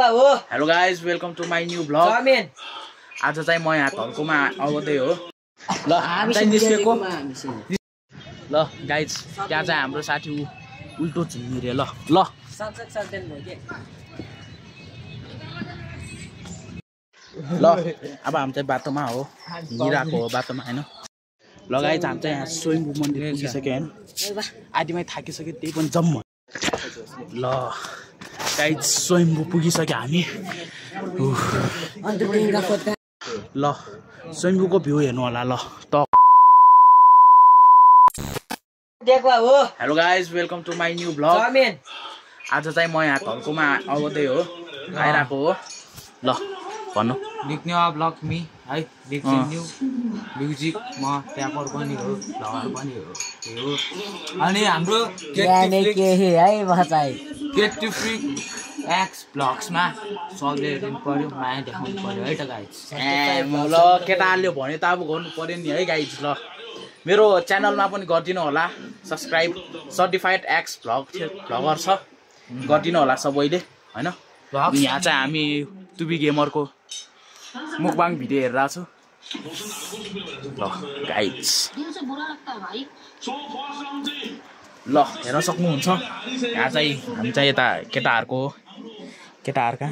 Hello guys welcome to my new vlog. आज चाहिँ म यहाँ धर्कोमा आउँदै हो। ल चाहिँ निस्केको ल गाइज त्यहाँ चाहिँ हाम्रो साथी उल्टो झिमिरे ल ल ल अब हामी चाहिँ बाटोमा हो, हिँडिरहेको हो बाटोमा होइन। ल गाइज हामी चाहिँ यहाँ स्वयम्भू मन्दिर पुगिसक्यो होइन, आदिमै थाकिसक्यो त्यही पनि जम्म। ल गाइज स्वयम्भू पुगिसक्यो हामी। ल स्वयम्भूको भ्यू हेर्नु होला ल त। Hello guys welcome to my new vlog. आज चाहिँ म यहाँ धर्कोमा आउँदै हो, आइरहेको हो। ल भन्नु लेख्ने ब्लग मी है, लेख्ने न्यू म्युजिक म ट्यापर पनि हो, भ्लगर पनि हो। त्यो अनि हाम्रो गेट टु फ्री एक्स ब्लग्समा सबले हेर्नु पर्यो, माया देखाउनु पर्यो है त गाइज। ल केटाहरूले भने त अब गर्नु पर्यो नि है गाइज। ल मेरो च्यानलमा पनि गरिदिनु होला सब्सक्राइब, सर्टिफाइड एक्स भ्लगर छ, गरिदिनु होला सबैले होइन। यहाँ चाहिँ हामी टुबी गेमरको मुकबाङ भिडियो हेरिरहेको छु। ल गाइज ल हेर्न सक्नुहुन्छ, यहाँ चाहिँ हामी चाहिँ यता केटाहरूका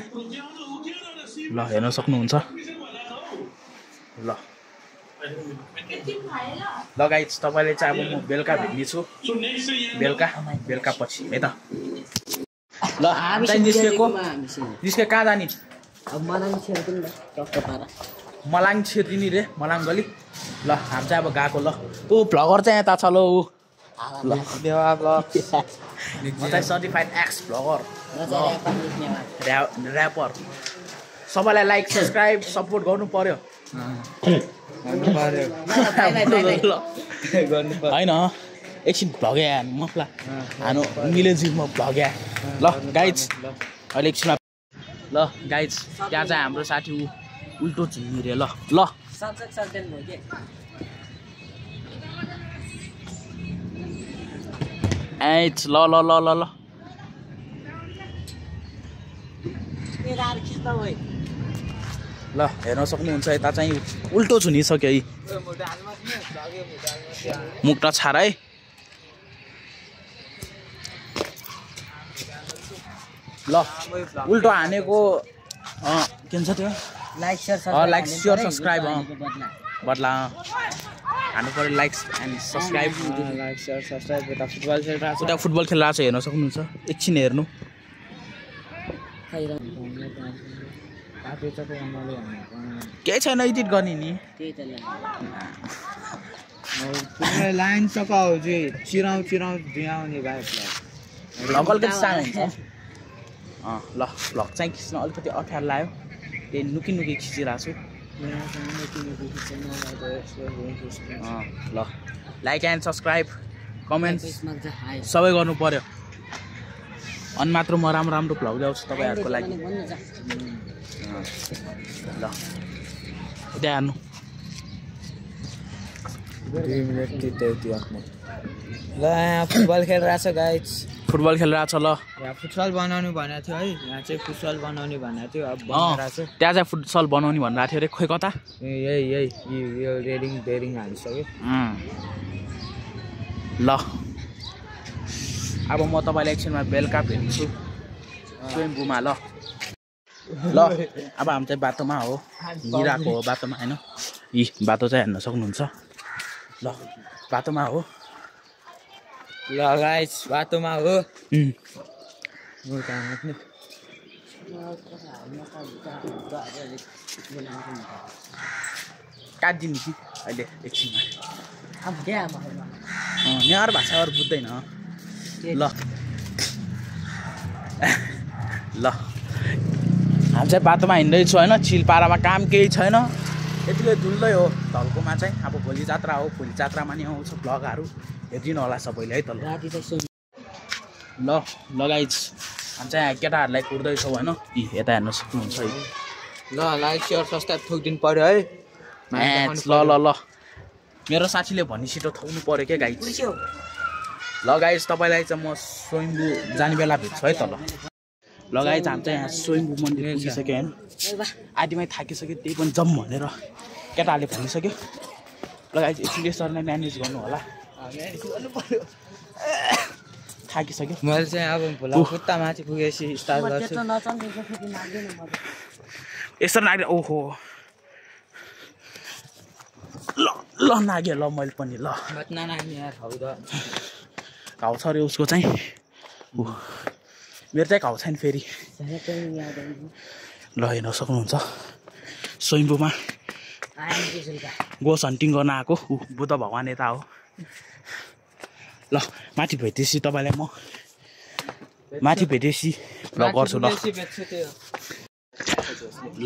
ल हेर्न सक्नुहुन्छ। ल ल गाइज तपाईँले चाहिँ अब म बेलुका भेट्नेछु, बेलुका पछि है त। ल चाहिँ निस्के कहाँ जाने? मलाङ छेत्रिनी रे, मलाङ गली। ल हामी चाहिँ अब गएको। ल ऊ भ्लगर चाहिँ यता छ ल ऊ ल म चाहिँ सर्टिफाइड एक्स भ्लगर ऱ्यापर। सबैलाई लाइक सब्सक्राइब सपोर्ट गर्नु पर्यो होइन। एकछिन भ्लग हानु मफला हानु मिलेजिमा भ्लग या। ल गाइज अहिले एकछिनमा ल गाइज त्यहाँ चाहिँ हाम्रो साथी उल्टो झिमिरे ल ल एच ल ल ल ल ल ल हेर्न सक्नुहुन्छ यता चाहिँ उल्टो झुनिसक्यो है, मुक्टा छार है। ल उल्टो हानेको के भन्छ त्यो लाइक सेयर सब्सक्राइब बदला हान्नु पर्यो। Likes and subscribe. उता फुटबल खेलिरहेको छ हेर्न सक्नुहुन्छ, एकछिन हेर्नु। केही छैन एडिट गर्ने नि लाइन सकाउ चिराउ दियाउने भ्लग अलिकति सानो हुन्छ। ल भ्लग चाहिँ खिच्न अलिकति अप्ठ्यारो लाग्यो, त्यही नुकी खिचिरहेको छु। ल लाइक एन्ड सब्सक्राइब कमेन्ट सबै गर्नु पर्यो, अनि मात्र म राम्रो भ्लग ल्याउँछु तपाईँहरूको लागि। ल त्यहाँ हान्नु ल यहाँ फुटबल खेलिरहेछ गाइज, फुटबल खेलिरहेछ। ल यहाँ फुटसल बनाउनु भनेको थियो है, यहाँ चाहिँ फुटसल बनाउने भनेको थियो, अब बनाइरहेछ। त्यहाँ चाहिँ फुटसल बनाउने भनिरहेको थियो अरे, खोइ कता यही यो रेडिङ हालिसक्यो। ल अब म तपाईँलाई एकछिनमा बेलुका भेट्छु स्वयम्भूमा। ल ल अब हामी चाहिँ बाटोमा हो, हिँडिरहेको हो बाटोमा होइन। यी बाटो चाहिँ हेर्न सक्नुहुन्छ। ल बाटोमा हो। ल गाइस बाटोमा हो। काटिदिनु कि अहिले एकछिनमा नेवार भाषाहरू बुझ्दैन। ल ल हामी चाहिँ बाटोमा हिँड्दैछु होइन, छिलपारामा काम केही छैन, यतिकै डुल्दै हो धल्कोमा चाहिँ। अब भोलि जात्रा हो, भोलि जात्रामा नि आउँछ भ्लगहरू, हेरिदिनु होला सबैले है त। ल गाइज हामी चाहिँ केटाहरूलाई कुर्दैछौँ होइन, यता हेर्न सक्नुहुन्छ है। ल लाइक सेयर सब्सक्राइब ठोकिदिनु पर्यो है। ल ल ल मेरो साथीले भनी छिटो थौनु पर्यो क्या गाइज। ल गाइज तपाईँलाई चाहिँ म स्वयम्भू जाने बेला भेट्छु है त। ल लगाइ हामी चाहिँ यहाँ स्वयम्भू मन्दिर पुगिसक्यो होइन आदिमै थाकिसक्यो त्यही पनि जम भनेर केटाहरूले भनिसक्यो लगाइ एकछिन यसरी म्यानेज गर्नु होला थाकिसक्यो मैले चाहिँ अब भोला खुट्टा माथि पुगेपछि स्टार्ट गर्छु यसरी नाग्यो ओहो ल ल नाग्यो ल मैले पनि ल घाउ छ अरे उसको चाहिँ मेरो चाहिँ घाउ छैन फेरि ल हेर्न सक्नुहुन्छ स्वयम्भूमा गोस हन्टिङ गर्न आएको बुद्ध भगवान् यता हो ल माथि भेटेपछि तपाईँलाई म माथि भेटेपछि भ्लग गर्छु ल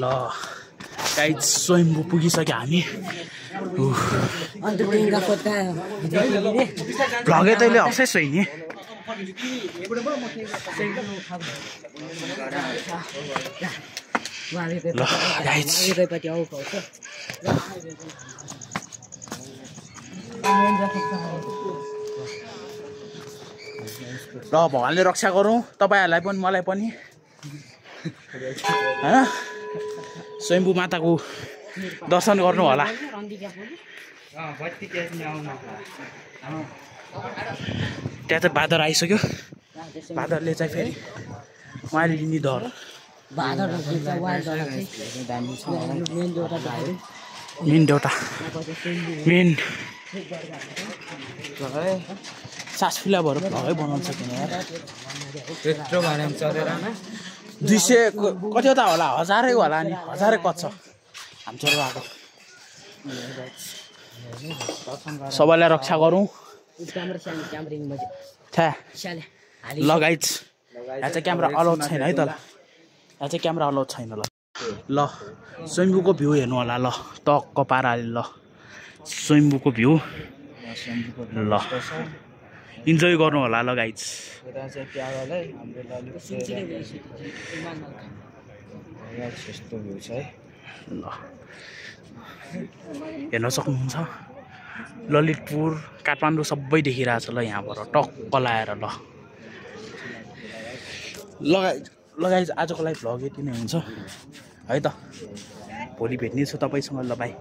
ल गाइज स्वयम्भू पुगिसक्यो हामी भ्लगै तैँले हप्सै नि ल गाइज ल भगवान्ले रक्षा गरौँ तपाईँहरूलाई पनि मलाई पनि होइन स्वयम्भू माताको दर्शन गर्नु होला त्यहाँ चाहिँ बादर आइसक्यो बादरले चाहिँ फेरि उहाँले लिने डर मेन देउता मेन सास फिला भएर भगै बनाउँछ त्यत्रो भने चलेर 200 कतिवटा होला 1000 होला नि 1000 कति छ हाम्रो आएको सबैलाई रक्षा गरौँ लगाइज यहाँ चाहिँ क्यामेरा अलाउड छैन है त यहाँ चाहिँ क्यामेरा अलाउड छैन ल स्वयम्भूको भ्यू हेर्नु होला ल टक्क पाराले ल स्वयम्भूको भ्यू ल इन्जोय गर्नु होला ल गाइज ल हेर्न सक्नुहुन्छ ललितपुर काठमाडौँ सबै देखिरहेछ ल यहाँबाट टक्क लाएर ल लगाइ आजको लागि भ्लग यति नै हुन्छ है त भोलि भेट्नेछु तपाईँसँग ल बाई